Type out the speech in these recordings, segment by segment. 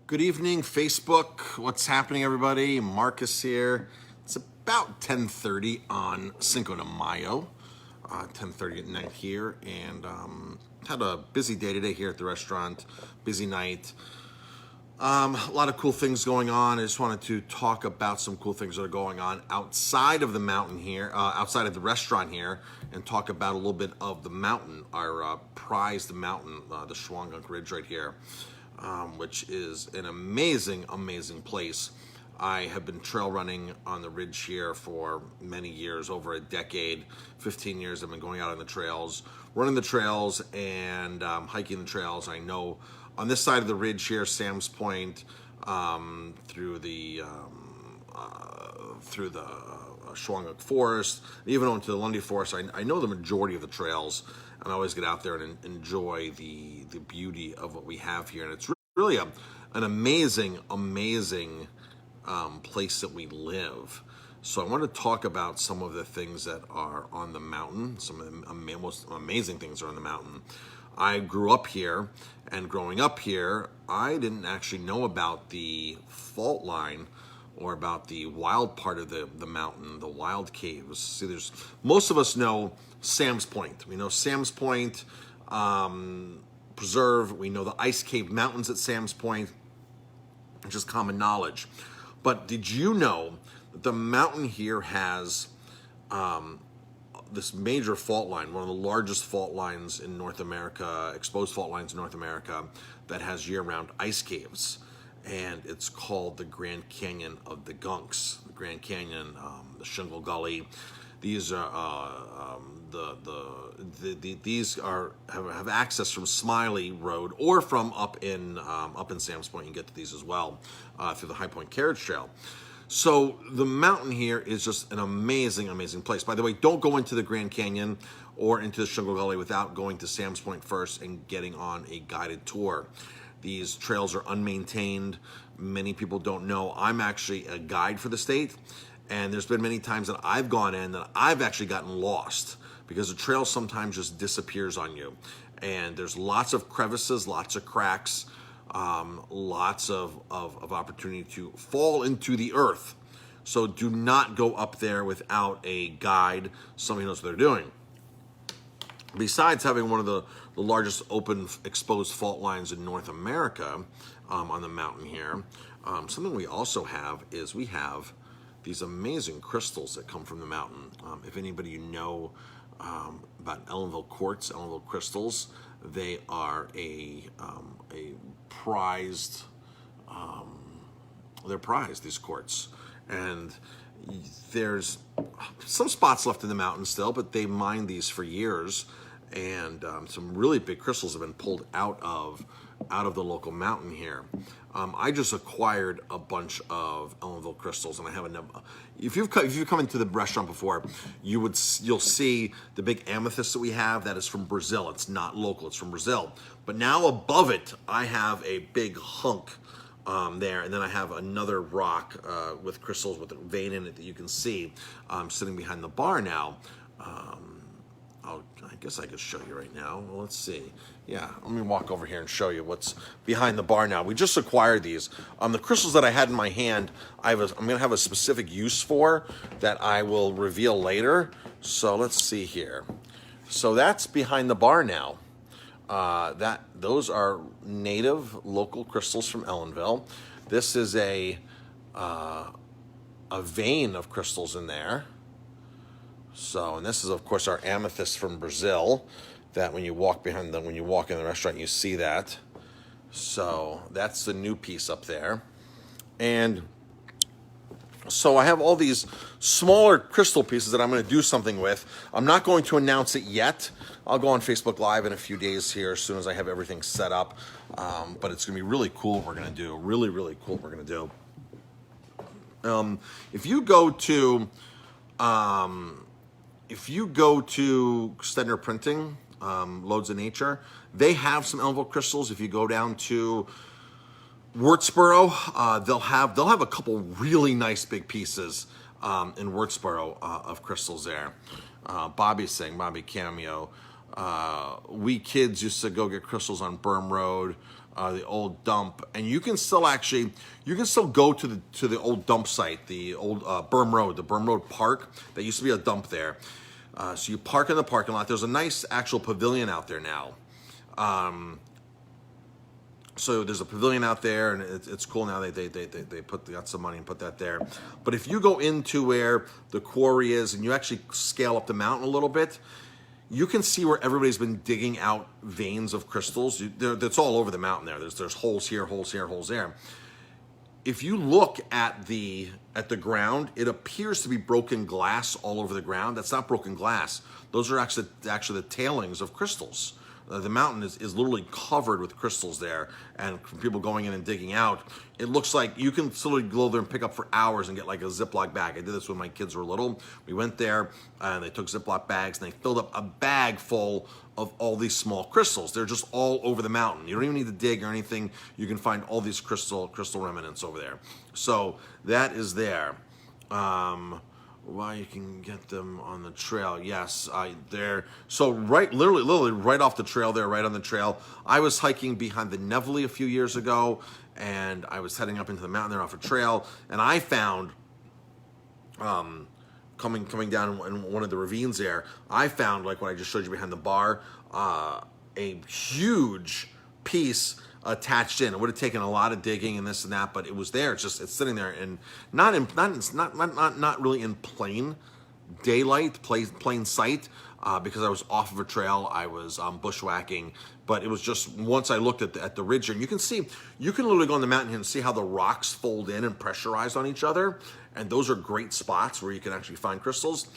Good evening, Facebook. What's happening, everybody? Marcus here. It's about 10:30 on Cinco de Mayo, 10:30 at night here, and had a busy day today here at the restaurant. Busy night. A lot of cool things going on. I just wanted to talk about some cool things that are going on outside of the mountain here, outside of the restaurant here, and talk about a little bit of the mountain, our prized mountain, the Shawangunk Ridge right here. Which is an amazing, amazing place. I have been trail running on the ridge here for many years, over a decade, 15 years. I've been going out on the trails, running the trails, and hiking the trails. I know on this side of the ridge here, Sam's Point, through the Shawangunk Forest, even on to the Lundy Forest. I know the majority of the trails, and I always get out there and enjoy the beauty of what we have here. And it's really an amazing, amazing place that we live. So I want to talk about some of the things that are on the mountain. Some of the most amazing things are on the mountain. I grew up here, and growing up here, I didn't actually know about the fault line or about the wild part of the mountain, the wild caves. See, most of us know Sam's Point. We know Sam's Point Preserve. We know the Ice Cave Mountains at Sam's Point, which is common knowledge. But did you know that the mountain here has this major fault line, one of the largest fault lines in North America, exposed fault lines in North America, that has year-round ice caves? And it's called the Grand Canyon of the Gunks. The Grand Canyon, the Shingle Gully. These are these have access from Smiley Road or from up in Sam's Point. You can get to these as well through the High Point Carriage Trail. So the mountain here is just an amazing, amazing place. By the way, don't go into the Grand Canyon or into the Shingle Gully without going to Sam's Point first and getting on a guided tour. These trails are unmaintained. Many people don't know I'm actually a guide for the state, and there's been many times that I've gone in that I've actually gotten lost because the trail sometimes just disappears on you. And there's lots of crevices, lots of cracks, lots of opportunity to fall into the earth. So do not go up there without a guide, somebody who knows what they're doing. Besides having one of the largest open exposed fault lines in North America on the mountain here, something we also have is we have these amazing crystals that come from the mountain. If anybody you know about Ellenville quartz, Ellenville crystals, they are a prized, they're prized, these quartz. And there's some spots left in the mountain still, but they mined these for years, and some really big crystals have been pulled out of the local mountain here. I just acquired a bunch of Ellenville crystals, and I have a number. If you've come into the restaurant before, you'll see the big amethyst that we have. That is from Brazil. It's not local. It's from Brazil. But now above it, I have a big hunk there, and then I have another rock with crystals with a vein in it that you can see sitting behind the bar now. I guess I could show you right now. Well, let's see. Yeah, let me walk over here and show you what's behind the bar now. We just acquired these. The crystals that I had in my hand, I'm going to have a specific use for that I will reveal later. So let's see here. So that's behind the bar now. Those are native local crystals from Ellenville. This is a vein of crystals in there. So, and this is of course our amethyst from Brazil. That when you walk in the restaurant, you see that. So that's the new piece up there, and so I have all these smaller crystal pieces that I'm going to do something with. I'm not going to announce it yet. I'll go on Facebook Live in a few days here as soon as I have everything set up. But it's going to be really cool what we're going to do. Really, really cool what we're going to do. If you go to Stedner Printing, Loads of Nature, they have some Ellenville crystals. If you go down to Wurtsboro, they'll have a couple really nice big pieces in Wurtsboro of crystals there. Bobby's saying, Bobby Cameo, we kids used to go get crystals on Berm Road. the old dump, and you can still go to the old dump site, the old Berm Road, the Berm Road Park. That used to be a dump there. So you park in the parking lot. There's a nice actual pavilion out there now. So there's a pavilion out there, and it's cool now. They got some money and put that there. But if you go into where the quarry is and you actually scale up the mountain a little bit, you can see where everybody's been digging out veins of crystals. That's all over the mountain there. There's holes here, holes here, holes there. If you look at the ground, it appears to be broken glass all over the ground. That's not broken glass. Those are actually the tailings of crystals. The mountain is literally covered with crystals there, and from people going in and digging out, it looks like you can literally go there and pick up for hours and get like a Ziploc bag. I did this when my kids were little. We went there and they took Ziploc bags and they filled up a bag full of all these small crystals. They're just all over the mountain. You don't even need to dig or anything. You can find all these crystal remnants over there. So that is there. Well, you can get them on the trail. Yes, they're so literally right off the trail there, right on the trail. I was hiking behind the Nevele a few years ago, and I was heading up into the mountain there off a trail, and I found, coming down in one of the ravines there, I found, like what I just showed you behind the bar, a huge piece attached in. It would have taken a lot of digging and this and that, but it was there. It's sitting there, and not really in plain daylight, plain sight, because I was off of a trail. I was bushwhacking, but it was just once I looked at the ridge, and you can literally go on the mountain here and see how the rocks fold in and pressurize on each other, and those are great spots where you can actually find crystals.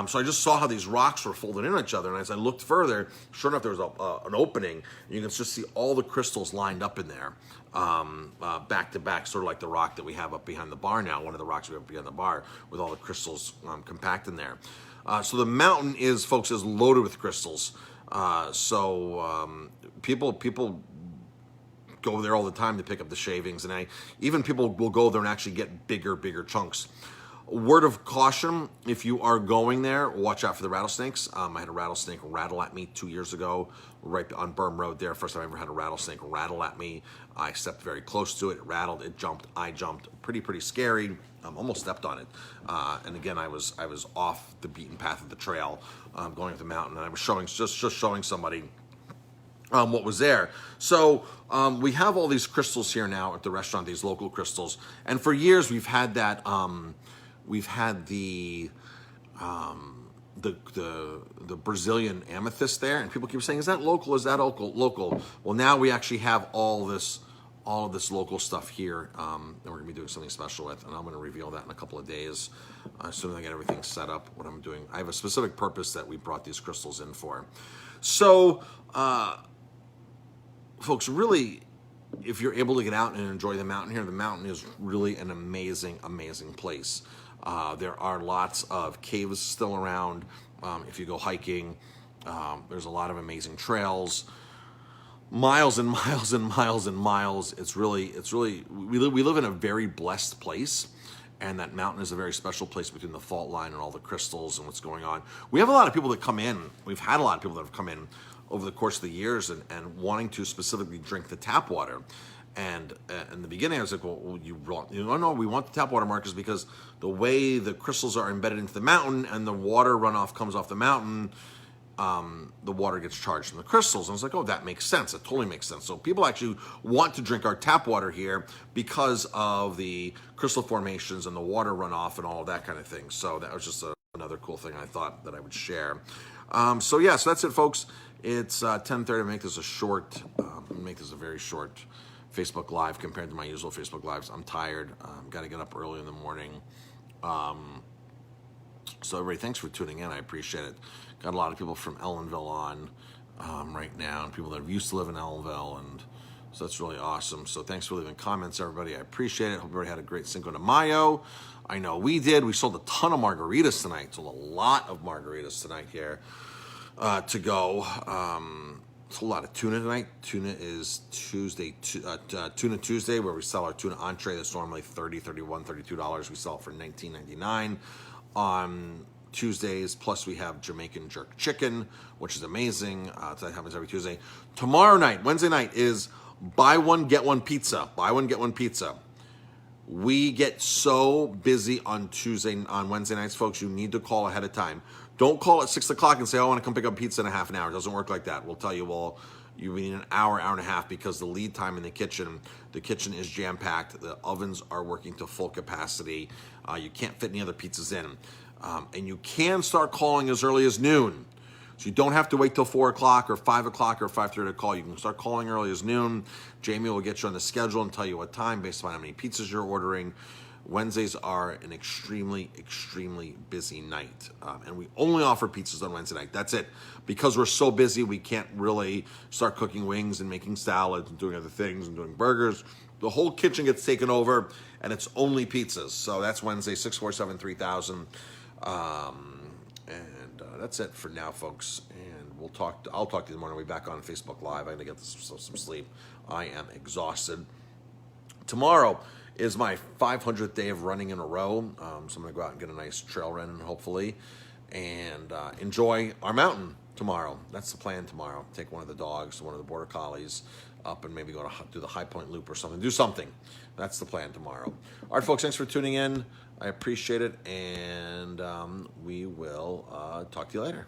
So I just saw how these rocks were folded in on each other, and as I looked further, sure enough, there was an opening. And you can just see all the crystals lined up in there, back to back, sort of like the rock that we have up behind the bar now, one of the rocks we have behind the bar, with all the crystals compact in there. So the mountain is loaded with crystals. People go there all the time to pick up the shavings, and even people will go there and actually get bigger chunks. Word of caution, if you are going there, watch out for the rattlesnakes. I had a rattlesnake rattle at me 2 years ago, right on Berm Road there. First time I ever had a rattlesnake rattle at me. I stepped very close to it. It rattled. It jumped. I jumped. Pretty scary. Almost stepped on it. And again, I was off the beaten path of the trail, going up the mountain, and I was just showing somebody what was there. So we have all these crystals here now at the restaurant, these local crystals, and for years we've had that. We've had the Brazilian amethyst there, and people keep saying, "Is that local? Is that local?" Well, now we actually have all of this local stuff here that we're gonna be doing something special with, and I'm gonna reveal that in a couple of days as soon as I get everything set up. What I'm doing, I have a specific purpose that we brought these crystals in for. So, folks, really, if you're able to get out and enjoy the mountain here, the mountain is really an amazing place. There are lots of caves still around. If you go hiking, there's a lot of amazing trails, miles and miles and miles and miles. It's really, we live in a very blessed place, and that mountain is a very special place between the fault line and all the crystals and what's going on. We have a lot of people that come in. We've had a lot of people that have come in over the course of the years and wanting to specifically drink the tap water. And in the beginning, I was like, well, no, we want the tap water, Marcus, because the way the crystals are embedded into the mountain and the water runoff comes off the mountain, the water gets charged from the crystals. And I was like, oh, that makes sense. It totally makes sense. So people actually want to drink our tap water here because of the crystal formations and the water runoff and all of that kind of thing. So that was just another cool thing I thought that I would share. So that's it, folks. It's 10:30. Make this a very short Facebook Live compared to my usual Facebook Lives. I'm tired. Got to get up early in the morning. So everybody, thanks for tuning in. I appreciate it. Got a lot of people from Ellenville on right now, and people that used to live in Ellenville, and so that's really awesome. So thanks for leaving comments, everybody. I appreciate it. Hope everybody had a great Cinco de Mayo. I know we did. We sold a ton of margaritas tonight. Sold a lot of margaritas tonight here to go. It's a lot of tuna tonight. Tuna is Tuna Tuesday, where we sell our tuna entree that's normally $30, $31, $32. We sell it for $19.99 on Tuesdays. Plus, we have Jamaican jerk chicken, which is amazing. So that happens every Tuesday. Tomorrow night, Wednesday night, is Buy one, get one pizza. Buy one, get one pizza. We get so busy on Wednesday nights, folks. You need to call ahead of time. Don't call at 6 o'clock and say, "Oh, I want to come pick up pizza in a half an hour." It doesn't work like that. We'll tell you, well, you need an hour, hour and a half, because the lead time in the kitchen is jam-packed. The ovens are working to full capacity. You can't fit any other pizzas in. And you can start calling as early as noon. So you don't have to wait till 4 o'clock or 5 o'clock or 5:30 to call. You can start calling early as noon. Jamie will get you on the schedule and tell you what time based on how many pizzas you're ordering. Wednesdays are an extremely, extremely busy night. And we only offer pizzas on Wednesday night. That's it. Because we're so busy, we can't really start cooking wings and making salads and doing other things and doing burgers. The whole kitchen gets taken over, and it's only pizzas. So that's Wednesday, 647-3000. That's it for now, folks. And I'll talk to you tomorrow. We'll be back on Facebook Live. I'm going to get some sleep. I am exhausted. Tomorrow is my 500th day of running in a row. So I'm going to go out and get a nice trail run, hopefully, and enjoy our mountain tomorrow. That's the plan tomorrow. Take one of the dogs, one of the border collies, up and maybe go to do the High Point Loop or something. Do something. That's the plan tomorrow. All right, folks, thanks for tuning in. I appreciate it, and we will talk to you later.